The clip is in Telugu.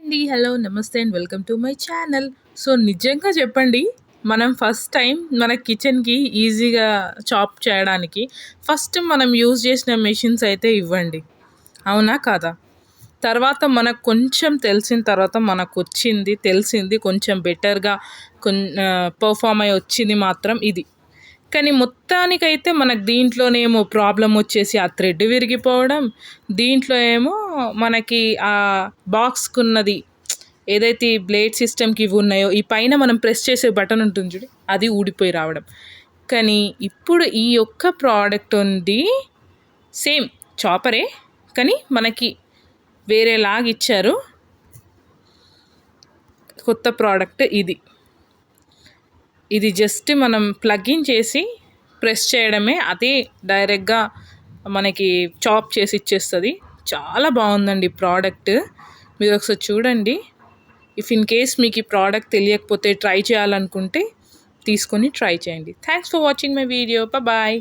అండి. హలో! నమస్తే and welcome to my channel. So, నిజంగా చెప్పండి, మనం ఫస్ట్ టైం మన కిచెన్‌కి ఈజీగా చాప్ చేయడానికి ఫస్ట్ మనం యూజ్ చేసిన మెషిన్స్ అయితే ఇవ్వండి. అవునా? కాదా? తర్వాత మనకు కొంచెం తెలిసిన తర్వాత మనకొచ్చింది, తెలిసింది కొంచెం బెటర్‌గా పెర్ఫార్మ్ అయ్యి వచ్చింది మాత్రం ఇది. కానీ మొత్తానికైతే మనకు దీంట్లోనేమో ప్రాబ్లమ్ వచ్చేసి ఆ థ్రెడ్ విరిగిపోవడం, దీంట్లో ఏమో మనకి ఆ బాక్స్‌కున్నది ఏదైతే ఈ బ్లేడ్ సిస్టమ్‌కి ఇవి ఉన్నాయో, ఈ పైన మనం ప్రెస్ చేసే బటన్ ఉంటుంది చూడు, అది ఊడిపోయి రావడం. కానీ ఇప్పుడు ఈ ఒక్క ప్రోడక్ట్ ఉంది. సేమ్ చాపరే, కానీ మనకి వేరేలాగా ఇచ్చారు. కొత్త ప్రోడక్ట్ ఇది. ఇది జస్ట్ మనం ప్లగ్ ఇన్ చేసి ప్రెస్ చేయడమే, అదే డైరెక్ట్గా మనకి చాప్ చేసి ఇచ్చేస్తుంది. చాలా బాగుందండి ప్రోడక్ట్. మీరు ఒకసారి చూడండి. ఇఫ్ ఇన్ కేస్ మీకు ఈ ప్రోడక్ట్ తెలియకపోతే ట్రై చేయాలనుకుంటే తీసుకొని ట్రై చేయండి. Thanks for watching my video. Bye.